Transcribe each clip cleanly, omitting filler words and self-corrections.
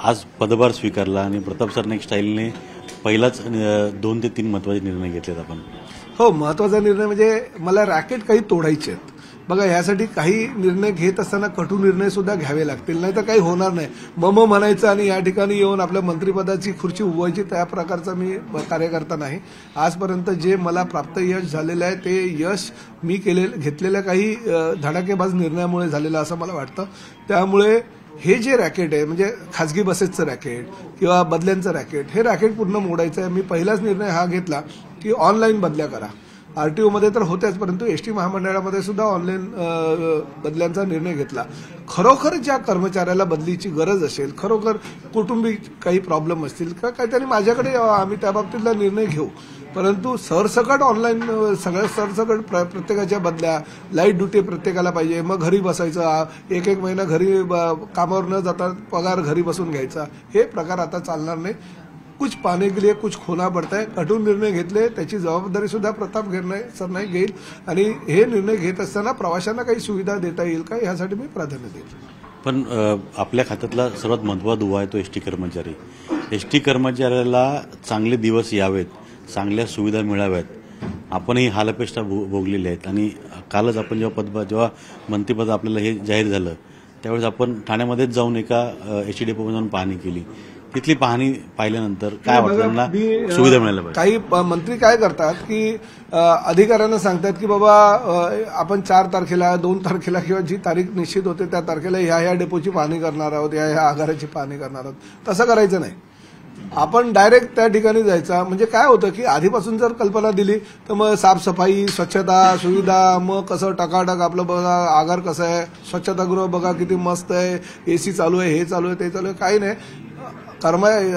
आज पदभार स्वीकारला आणि प्रताप सरनाईक स्टाईलने पहिलाच 2 ते 3 महत्त्वाचे निर्णय घेतलेत आपण. हो, महत्त्वाचा निर्णय म्हणजे मला रॅकेट काही तोडायचे आहेत. बघा, यासाठी काही निर्णय घेत असताना कटू निर्णय सुद्धा घ्यावे लागतील, नाही तर काही होणार नाही. मम म्हणायचं आणि या ठिकाणी येऊन आपल्या मंत्रिपदाची खुर्ची उभवायची, त्या प्रकारचा मी कार्यकर्ता नाही. आजपर्यंत जे मला प्राप्त यश झालेलं आहे ते यश मी घेतलेल्या काही धडाकेबाज निर्णयामुळे झालेलं असं मला वाटतं. त्यामुळे हे जे रॅकेट आहे, म्हणजे खासगी बसेसचं रॅकेट किंवा बदल्यांचं रॅकेट, हे रॅकेट पूर्ण मोडायचं आहे. मी पहिलाच निर्णय हा घेतला की ऑनलाईन बदल्या करा. आरटीओमध्ये तर होत्याच, परंतु एसटी महामंडळामध्ये सुद्धा ऑनलाईन बदल्यांचा निर्णय घेतला. खरोखर ज्या कर्मचाऱ्याला बदलीची गरज असेल, खरोखर कुटुंबिक काही प्रॉब्लेम असतील का काहीतरी माझ्याकडे यावं, आम्ही त्या बाबतीतला निर्णय घेऊ. परंतु सरसकट ऑनलाईन सगळ्या सरसकट प्रत्येकाच्या बदल्या, लाईट ड्युटी प्रत्येकाला पाहिजे, मग घरी बसायचं, एक महिना घरी कामावर न जाता पगार घरी बसून घ्यायचा, हे प्रकार आता चालणार नाही. कुछ पाने के लिए कुछ खोना पडता है. कठोर निर्णय घेतले, त्याची जबाबदारी सुद्धा प्रताप सरनाईक घेईल आणि हे निर्णय घेत असताना प्रवाशांना काही सुविधा देता येईल का यासाठी मी प्राधान्य देईल. पण आपल्या खात्यातला सर्वात महत्त्वाचा दुवा आहे तो एसटी कर्मचारी. एसटी कर्मचाऱ्याला चांगले दिवस यावेत, चांगल्या सुविधा मिळाव्यात. आपणही हालअपेष्टा भोगलेल्या आहेत आणि कालच आपण जेव्हा मंत्रिपद आपल्याला हे जाहीर झालं त्यावेळेस आपण ठाण्यामध्येच जाऊन एका एसटी डेपोमध्ये जाऊन पाहणी केली. तिथली पाहणी पाहिल्यानंतर काय वाटतं, त्यांना सुविधा मिळायला पाहिजे. काही मंत्री काय करतात की अधिकाऱ्यांना सांगतात की बाबा आपण 4 तारखेला 2 तारखेला किंवा जी तारीख निश्चित होते त्या तारखेला ह्या डेपोची पाहणी करणार आहोत, ह्या आगाराची पाहणी करणार आहोत. तसं करायचं नाही. आपण डायरेक्ट त्या ठिकाणी जायचा. म्हणजे काय होतं की आधीपासून जर कल्पना दिली तर मग साफसफाई, स्वच्छता, सुविधा, मग कसं टकाटक आपलं बघा, आगार कसं आहे, स्वच्छतागृह बघा किती मस्त आहे, एसी चालू आहे, हे चालू आहे, ते चालू आहे, काही नाही.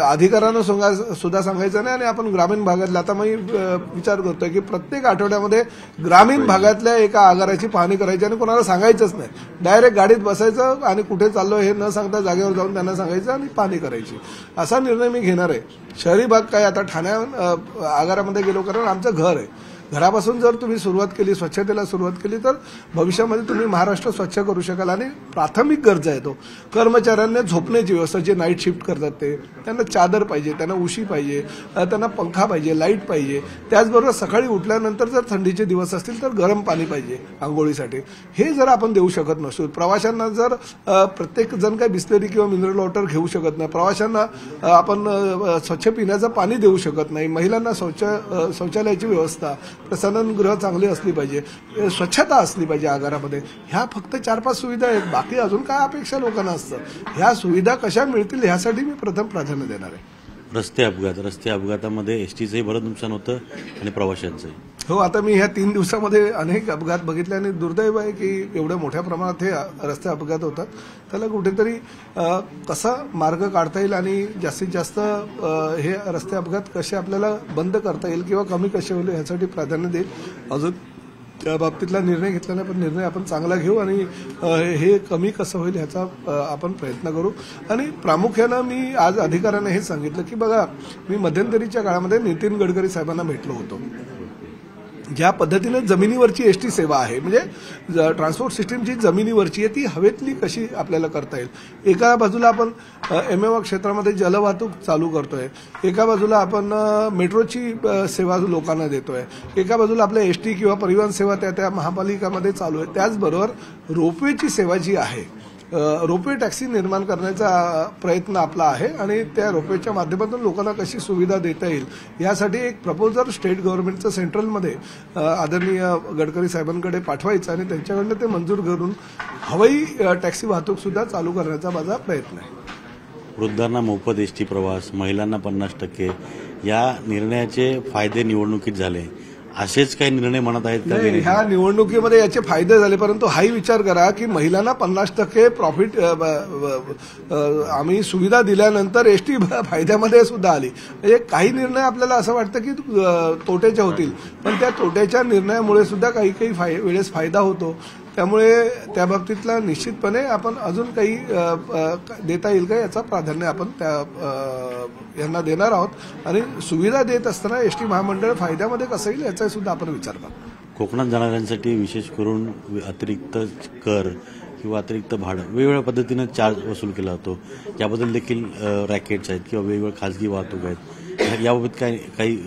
अधिकाऱ्यांना सुद्धा सांगायचं नाही. आणि आपण ग्रामीण भागातल्या, आता मी विचार करतोय की प्रत्येक आठवड्यामध्ये ग्रामीण भागातल्या एका आगाराची पाहणी करायची आणि कोणाला सांगायचंच नाही. डायरेक्ट गाडीत बसायचं आणि कुठे चाललो हे न सांगता जागेवर जाऊन त्यांना सांगायचं आणि पाहणी करायची. असा निर्णय मी घेणार आहे. शहरी भाग काय, आता ठाण्या आगारामध्ये गेलो, कारण आमचं घर आहे. घरापासून जर तुम्ही सुरुवात केली, स्वच्छतेला सुरुवात केली, तर भविष्यामध्ये तुम्ही महाराष्ट्र स्वच्छ करू शकाल. आणि प्राथमिक गरजा आहे तो कर्मचाऱ्यांना झोपण्याची व्यवस्था, जे नाईट शिफ्ट करतात त्यांना चादर पाहिजे, त्यांना उशी पाहिजे, त्यांना पंखा पाहिजे, लाईट पाहिजे. त्याचबरोबर सकाळी उठल्यानंतर जर थंडीचे दिवस असतील तर गरम पाणी पाहिजे आंघोळीसाठी. हे जर आपण देऊ शकत नसू, प्रवाशांना जर प्रत्येक जण काही बिस्लरी किंवा मिनरल वॉटर घेऊ शकत नाही, प्रवाशांना आपण स्वच्छ पिण्याचं पाणी देऊ शकत नाही, महिलांना शौचालयाची व्यवस्था, प्रसाधनगृह चांगली असली पाहिजे, स्वच्छता असली पाहिजे आगारामध्ये, ह्या फक्त 4-5 सुविधा आहेत. बाकी अजून काय अपेक्षा लोकांना असतं. ह्या सुविधा कशा मिळतील ह्यासाठी मी प्रथम प्राधान्य देणार आहे. रस्ते अपघातामध्ये एसटीचंही बरंच नुकसान होतं आणि प्रवाशांचंही. हो, आता मी ह्या 3 दिवसामध्ये अनेक अपघात बघितले आणि दुर्दैव आहे की एवढ्या मोठ्या प्रमाणात हे रस्ते अपघात होतात. त्याला कुठेतरी कसा मार्ग काढता येईल आणि जास्तीत जास्त हे रस्ते अपघात कसे आपल्याला बंद करता येईल किंवा कमी कसे होईल ह्यासाठी प्राधान्य देईल. अजून त्या बाबतीतला निर्णय घेतला नाही, पण निर्णय आपण चांगला घेऊ आणि हे कमी कसं होईल ह्याचा आपण प्रयत्न करू. आणि प्रामुख्यानं मी आज अधिकाऱ्यांना हे सांगितलं की बघा, मी मध्यंतरीच्या काळामध्ये नितीन गडकरी साहेबांना भेटलो होतो. ज्या पद्धतीने जमिनीवरची एसटी सेवा आहे, म्हणजे ट्रान्सपोर्ट सिस्टीम जी जमिनीवरची आहे ती हवेतली कशी आपल्याला करता येईल. एका बाजूला आपण एमएवा क्षेत्रामध्ये जलवाहतूक चालू करतोय, एका बाजूला आपण मेट्रोची सेवा लोकांना देतोय, एका बाजूला आपल्या एसटी किंवा परिवहन सेवा त्या महापालिकामध्ये चालू आहे. त्याचबरोबर रोपवेची सेवा जी आहे, रोपवे टॅक्सी निर्माण करण्याचा प्रयत्न आपला आहे आणि त्या रोपवेच्या माध्यमातून लोकांना कशी सुविधा देता येईल यासाठी एक प्रपोजल स्टेट गव्हर्नमेंटचं सेंट्रलमध्ये आदरणीय गडकरी साहेबांकडे पाठवायचं आणि त्यांच्याकडनं ते मंजूर करून हवाई टॅक्सी वाहतूक सुद्धा चालू करण्याचा माझा प्रयत्न आहे. वृद्धांना मोफत एसटी प्रवास, महिलांना 50%, या निर्णयाचे फायदे निवडणुकीत झाले. असेच काही निर्णय म्हणत आहेत का? ह्या निवडणुकीमध्ये याचे फायदे झाले, परंतु हाही विचार करा की महिलांना 50% प्रॉफिट आम्ही सुविधा दिल्यानंतर एसटी फायद्यामध्ये सुद्धा आली. म्हणजे काही निर्णय आपल्याला असं वाटतं की तोट्याचे होतील, पण त्या तोट्याच्या निर्णयामुळे सुद्धा काही वेळेस फायदा होतो. त्यामुळे त्या बाबतीतला निश्चितपणे आपण अजून काही देता येईल का याचा प्राधान्य आपण यांना देणार आहोत. आणि सुविधा देत असताना एसटी महामंडळ फायद्यामध्ये कसं येईल याचा सुद्धा आपण विचार करू. कोकणात जाणाऱ्यांसाठी विशेष करून अतिरिक्त कर किंवा अतिरिक्त भाडं वेगवेगळ्या पद्धतीनं चार्ज वसूल केला जातो, याबद्दल देखील रॅकेट्स आहेत किंवा वेगवेगळ्या खाजगी वाहतूक आहेत, याबाबत काही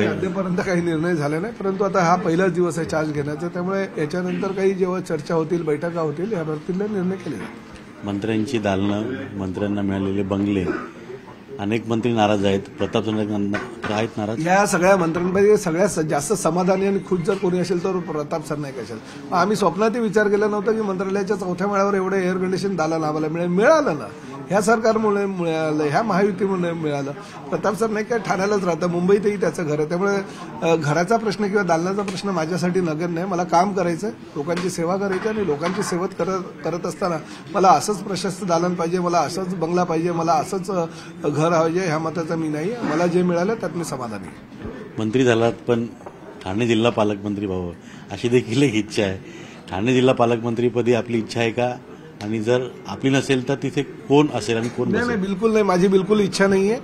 अद्यापर्यंत काही निर्णय झाले नाही, परंतु आता हा पहिलाच दिवस आहे चार्ज घेण्याचा, त्यामुळे याच्यानंतर काही जेव्हा चर्चा होतील, बैठका होतील, याबाबतीत निर्णय केले जातील. मंत्र्यांची दालनं, मंत्र्यांना मिळालेले बंगले, अनेक मंत्री नाराज आहेत, प्रताप सरनाईक आहेत नाराज. या सगळ्या मंत्र्यांपैकी सगळ्यात जास्त समाधानी आणि खुश जर कोणी असेल तर प्रताप सरनाईक असेल. आम्ही स्वप्नातही विचार केला नव्हता की मंत्रालयाच्या 4थ्या माळ्यावर एवढं एअर कंडिशन दालन आम्हाला मिळालं ना, ह्या सरकारमुळे मिळालं, ह्या महायुतीमुळे मिळालं. प्रताप सरनाईक काय ठाण्यालाच राहतं, मुंबईतही त्याचं घर आहे, त्यामुळे घराचा प्रश्न किंवा दालनाचा प्रश्न माझ्यासाठी नगण्य नाही. मला काम करायचं, लोकांची सेवा करायची, आणि लोकांची सेवा करत असताना मला असंच प्रशस्त दालन पाहिजे, मला असंच बंगला पाहिजे, मला असंच घर पाहिजे, ह्या मताचा मी नाही. मला जे मिळालं त्यात मी समाधानी आहे. मंत्री झालात पण ठाणे जिल्हा पालकमंत्री व्हावं अशी देखील एक इच्छा आहे. ठाणे जिल्हा पालकमंत्रीपदी आपली इच्छा आहे का, आणि जर आपली नसेल तर तिथे कोण असेल आणि कोण नाही, बिलकुल नाही, माझी बिलकुल इच्छा नाहीये.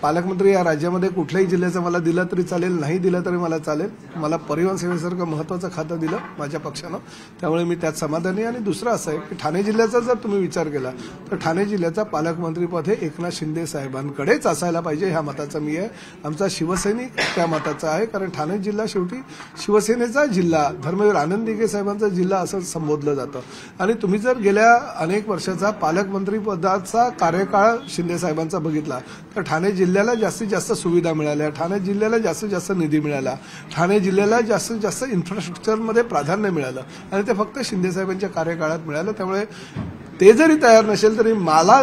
पालकमंत्री या राज्यामध्ये कुठल्याही जिल्ह्याचं मला दिलं तरी चालेल, नाही दिलं तरी मला चालेल. मला परिवहन सेवेसारखं महत्वाचं खातं दिलं माझ्या पक्षानं, त्यामुळे मी त्यात समाधानी. आणि दुसरं असं आहे की ठाणे जिल्ह्याचा जर तुम्ही विचार केला तर ठाणे जिल्ह्याचा पालकमंत्रीपद हे एकनाथ शिंदे साहेबांकडेच असायला पाहिजे, ह्या मताचा मी आहे. आमचा शिवसैनिक त्या मताचा आहे, कारण ठाणे जिल्हा शेवटी शिवसेनेचा जिल्हा, धर्मवीर आनंद दिघे साहेबांचा जिल्हा असं संबोधलं जातं. आणि तुम्ही जर गेल्या अनेक वर्षाचा पालकमंत्रीपदाचा कार्यकाळ शिंदे साहेबांचा बघितला तर ठाणे जिल्ह्याला जास्तीत जास्त सुविधा मिळाल्या, ठाणे जिल्ह्याला जास्तीत जास्त निधी मिळाला, ठाणे जिल्ह्याला जास्तीत जास्त इन्फ्रास्ट्रक्चरमध्ये प्राधान्य मिळालं, आणि ते फक्त शिंदेसाहेबांच्या कार्यकाळात मिळालं. त्यामुळे ते जरी तयार नसेल तरी मला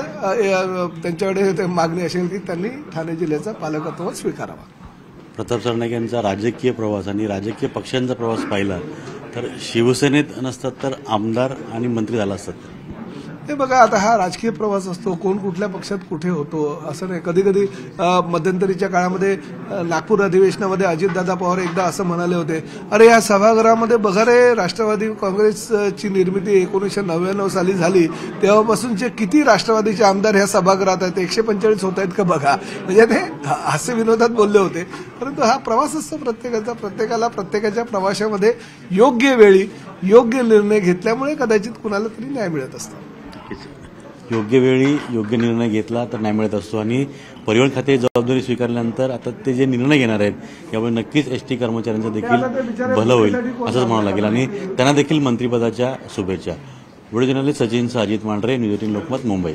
त्यांच्याकडे मागणी असेल की त्यांनी ठाणे जिल्ह्याचा पालकत्व स्वीकारावा. प्रताप सरनाईक यांचा राजकीय प्रवास आणि राजकीय पक्षांचा प्रवास पाहिला तर शिवसेनेत नसतात तर आमदार आणि मंत्री झाला असतात. हे बघा, आता हा राजकीय प्रवास असतो, कोण कुठल्या पक्षात कुठे होतो असं नाही. कधी कधी मध्यंतरीच्या काळामध्ये नागपूर अधिवेशनामध्ये अजितदादा पवार एकदा असं म्हणाले होते, अरे या सभागृहामध्ये बघा रे, राष्ट्रवादी काँग्रेसची निर्मिती 1999 साली झाली, तेव्हापासूनचे किती राष्ट्रवादीचे आमदार ह्या सभागृहात आहेत, 145 होत आहेत का बघा. म्हणजे ते हास्य विनोदात बोलले होते, परंतु हा प्रवास असतो प्रत्येकाचा. प्रत्येकाला प्रत्येकाच्या प्रवासामध्ये योग्य वेळी योग्य निर्णय घेतल्यामुळे कदाचित कुणाला तरी न्याय मिळत असतो. योग्य वेळी योग्य निर्णय घेतला तर न्याय मिळत असतो, आणि परिवहन खाते जबाबदारी स्वीकारल्यानंतर आता ते जे निर्णय घेणार आहेत यामुळे नक्कीच एसटी कर्मचाऱ्यांचं देखील भलं होईल असंच म्हणावं लागेल, आणि त्यांना देखील मंत्रिपदाच्या शुभेच्छा. Video journalist Sachin Ajit Mandhare, news 18 Lokmat, Mumbai.